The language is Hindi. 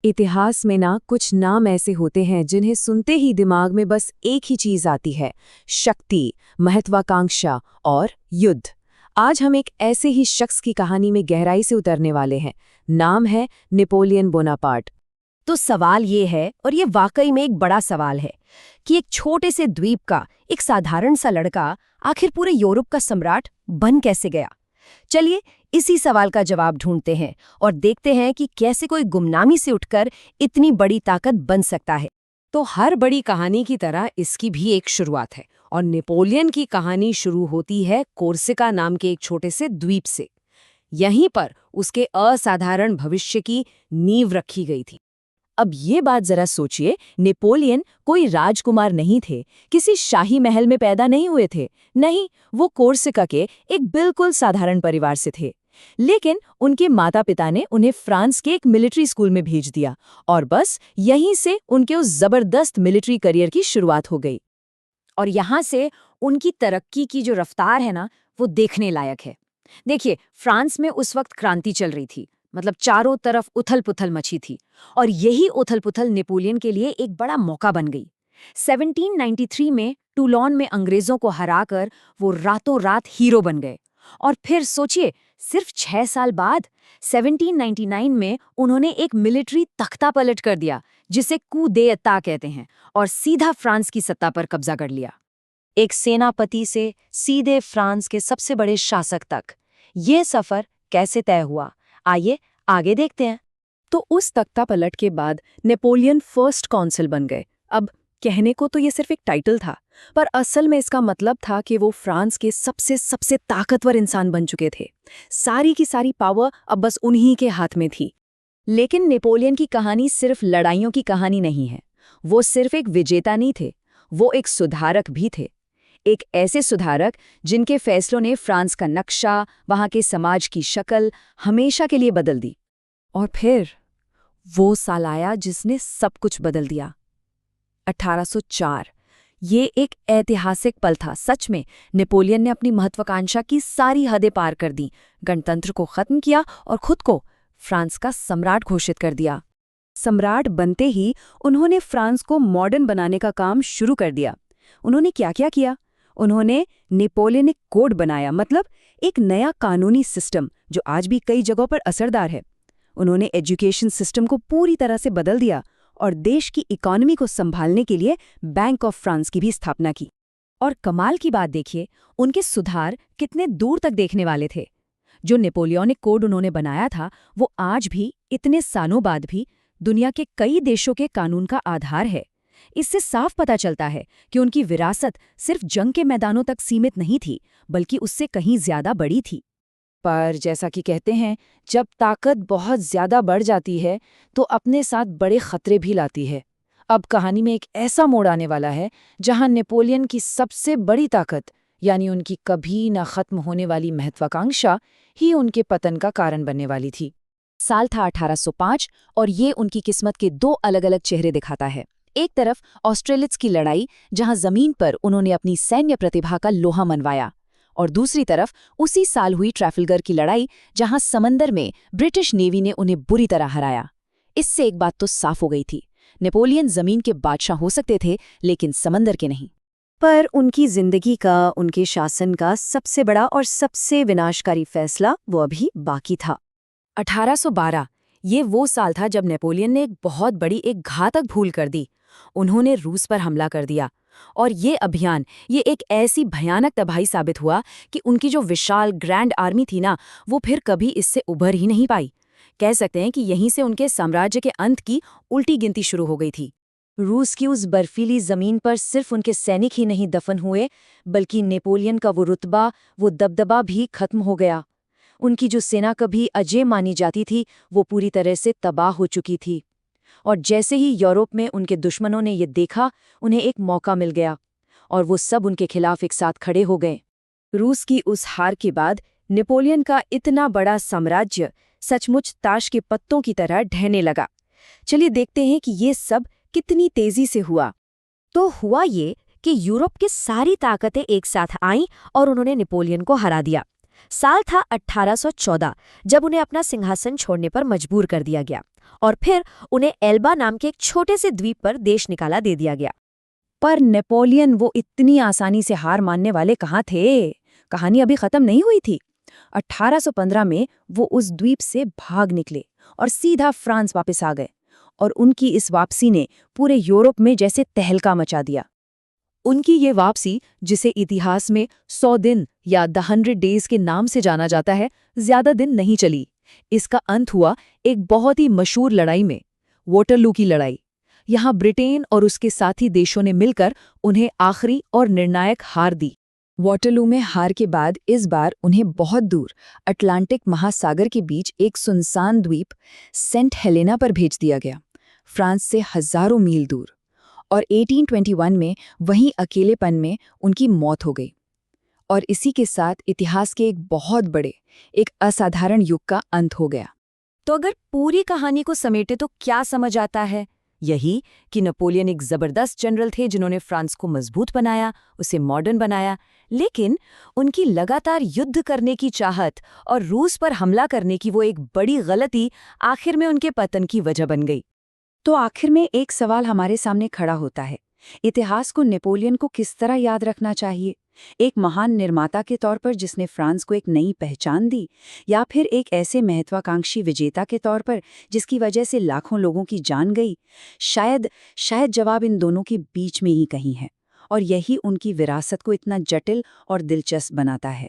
इतिहास में ना कुछ नाम ऐसे होते हैं जिन्हें सुनते ही दिमाग में बस एक ही चीज आती है, शक्ति, महत्वाकांक्षा और युद्ध। आज हम एक ऐसे ही शख्स की कहानी में गहराई से उतरने वाले हैं। नाम है नेपोलियन बोनापार्ट। तो सवाल ये है, और ये वाकई में एक बड़ा सवाल है, कि एक छोटे से द्वीप का एक साधारण सा लड़का आखिर पूरे यूरोप का सम्राट बन कैसे गया। चलिए इसी सवाल का जवाब ढूंढते हैं और देखते हैं कि कैसे कोई गुमनामी से उठकर इतनी बड़ी ताकत बन सकता है। तो हर बड़ी कहानी की तरह इसकी भी एक शुरुआत है, और नेपोलियन की कहानी शुरू होती है कोर्सिका नाम के एक छोटे से द्वीप से। यहीं पर उसके असाधारण भविष्य की नींव रखी गई थी। अब ये बात जरा सोचिए, नेपोलियन कोई राजकुमार नहीं थे, किसी शाही महल में पैदा नहीं हुए थे। नहीं, वो कोर्सिका के एक बिल्कुल साधारण परिवार से थे। लेकिन उनके माता-पिता ने उन्हें फ्रांस के एक मिलिट्री स्कूल में भेज दिया, और बस यहीं से उनके उस जबरदस्त मिलिट्री करियर की शुरुआत हो गई। और यहाँ से उनकी तरक्की की जो रफ्तार है ना, वो देखने लायक है। देखिए, फ्रांस में उस वक्त क्रांति चल रही थी, मतलब चारों तरफ उथल-पुथल मची थी, और यही उथल-पुथल नेपोलियन के लिए एक बड़ा मौका बन गई। 1793 में टूलोन में अंग्रेजों को हराकर वो रातों रात हीरो बन गए। और फिर सोचिए, सिर्फ 6 साल बाद 1799 में उन्होंने एक मिलिट्री तख्ता पलट कर दिया, जिसे कू दे एता कहते हैं, और सीधा फ्रांस की सत्ता पर कब्जा कर लिया। एक सेनापति से सीधे फ्रांस के सबसे बड़े शासक तक ये सफर कैसे तय हुआ, आइए आगे देखते हैं। तो उस तख्ता पलट के बाद नेपोलियन फर्स्ट कॉन्सल बन गए। अब कहने को तो ये सिर्फ एक टाइटल था, पर असल में इसका मतलब था कि वो फ्रांस के सबसे ताकतवर इंसान बन चुके थे। सारी की सारी पावर अब बस उन्हीं के हाथ में थी। लेकिन नेपोलियन की कहानी सिर्फ लड़ाइयों की कहानी नहीं है। वो सिर्फ एक विजेता नहीं थे, वो एक सुधारक भी थे। एक ऐसे सुधारक जिनके फैसलों ने फ्रांस का नक्शा, वहां के समाज की शक्ल हमेशा के लिए बदल दी। और फिर वो साल आया जिसने सब कुछ बदल दिया, 1804। ये एक ऐतिहासिक पल था। सच में नेपोलियन ने अपनी महत्वाकांक्षा की सारी हदें पार कर दी, गणतंत्र को खत्म किया और खुद को फ्रांस का सम्राट घोषित कर दिया। सम्राट बनते ही उन्होंने फ्रांस को मॉडर्न बनाने का काम शुरू कर दिया। उन्होंने क्या-क्या किया? उन्होंने नेपोलियनिक कोड बनाया, मतलब एक नया कानूनी सिस्टम जो आज भी कई जगहों पर असरदार है। उन्होंने एजुकेशन सिस्टम को पूरी तरह से बदल दिया और देश की इकोनॉमी को संभालने के लिए बैंक ऑफ फ्रांस की भी स्थापना की। और कमाल की बात देखिए, उनके सुधार कितने दूर तक देखने वाले थे। जो नेपोलियनिक कोड उन्होंने बनाया था, वो आज भी इतने सालों बाद भी दुनिया के कई देशों के कानून का आधार है। इससे साफ पता चलता है कि उनकी विरासत सिर्फ जंग के मैदानों तक सीमित नहीं थी, बल्कि उससे कहीं ज्यादा बड़ी थी। पर जैसा कि कहते हैं, जब ताकत बहुत ज्यादा बढ़ जाती है तो अपने साथ बड़े खतरे भी लाती है। अब कहानी में एक ऐसा मोड़ आने वाला है जहां नेपोलियन की सबसे बड़ी ताकत, यानी उनकी कभी ना खत्म होने वाली महत्वाकांक्षा, ही उनके पतन का कारण बनने वाली थी। साल था 1805, और ये उनकी किस्मत के दो अलग-अलग चेहरे दिखाता है। एक तरफ ऑस्ट्रेलिट्स की लड़ाई, जहां जमीन पर उन्होंने अपनी सैन्य प्रतिभा का लोहा मनवाया, और दूसरी तरफ उसी साल हुई ट्रैफलगर की लड़ाई, जहां समंदर में ब्रिटिश नेवी ने उन्हें बुरी तरह हराया। इससे एक बात तो साफ हो गई थी, नेपोलियन जमीन के बादशाह हो सकते थे, लेकिन समंदर के नहीं। पर उनकी जिंदगी का, उनके शासन का सबसे बड़ा और सबसे विनाशकारी फैसला वो अभी बाकी था। 1812 ये वो साल था जब नेपोलियन ने एक बहुत बड़ी, एक घातक भूल कर दी। उन्होंने रूस पर हमला कर दिया, और ये अभियान, ये एक ऐसी भयानक तबाही साबित हुआ कि उनकी जो विशाल ग्रैंड आर्मी थी ना, वो फिर कभी इससे उभर ही नहीं पाई। कह सकते हैं कि यहीं से उनके साम्राज्य के अंत की उल्टी गिनती शुरू हो गई थी। रूस की उस बर्फीली जमीन पर सिर्फ उनके सैनिक ही नहीं दफन हुए, बल्कि नेपोलियन का वो रुतबा, वो दबदबा भी खत्म हो गया। उनकी जो सेना कभी अजेय मानी जाती थी, वो पूरी तरह से तबाह हो चुकी थी। और जैसे ही यूरोप में उनके दुश्मनों ने ये देखा, उन्हें एक मौका मिल गया, और वो सब उनके खिलाफ एक साथ खड़े हो गए। रूस की उस हार के बाद नेपोलियन का इतना बड़ा साम्राज्य सचमुच ताश के पत्तों की तरह ढहने लगा। चलिए देखते हैं कि ये सब कितनी तेजी से हुआ। तो हुआ ये कि यूरोप की सारी ताकतें एक साथ आईं और उन्होंने नेपोलियन को हरा दिया। साल था 1814, जब उन्हें अपना सिंहासन छोड़ने पर मजबूर कर दिया गया। और फिर उन्हें एल्बा नाम के एक छोटे से द्वीप पर देश निकाला दे दिया गया। पर नेपोलियन वो इतनी आसानी से हार मानने वाले कहाँ थे? कहानी अभी खत्म नहीं हुई थी। 1815 में वो उस द्वीप से भाग निकले और सीधा फ्रांस वापस आ गए, और उनकी इस वापसी ने पूरे यूरोप में जैसे तहलका मचा दिया। उनकी ये वापसी, जिसे इतिहास में 100 दिन या द 100 डेज के नाम से जाना जाता है, ज्यादा दिन नहीं चली। इसका अंत हुआ एक बहुत ही मशहूर लड़ाई में, वॉटरलू की लड़ाई। यहाँ ब्रिटेन और उसके साथी देशों ने मिलकर उन्हें आखिरी और निर्णायक हार दी। वॉटरलू में हार के बाद इस बार उन्हें बहुत दूर अटलांटिक महासागर के बीच एक सुनसान द्वीप सेंट हेलेना पर भेज दिया गया, फ्रांस से हजारों मील दूर। और 1821 में वहीं अकेलेपन में उनकी मौत हो गई। और इसी के साथ इतिहास के एक बहुत बड़े, एक असाधारण युग का अंत हो गया। तो अगर पूरी कहानी को समेटे तो क्या समझ आता है? यही कि नेपोलियन एक जबरदस्त जनरल थे जिन्होंने फ्रांस को मजबूत बनाया, उसे मॉडर्न बनाया, लेकिन उनकी लगातार युद्ध करने की चाहत और रूस पर हमला करने की वो एक बड़ी गलती आखिर में उनके पतन की वजह बन गई। तो आखिर में एक सवाल हमारे सामने खड़ा होता है, इतिहास को नेपोलियन को किस तरह याद रखना चाहिए? एक महान निर्माता के तौर पर जिसने फ्रांस को एक नई पहचान दी, या फिर एक ऐसे महत्वाकांक्षी विजेता के तौर पर जिसकी वजह से लाखों लोगों की जान गई? शायद जवाब इन दोनों के बीच में ही कहीं है, और यही उनकी विरासत को इतना जटिल और दिलचस्प बनाता है।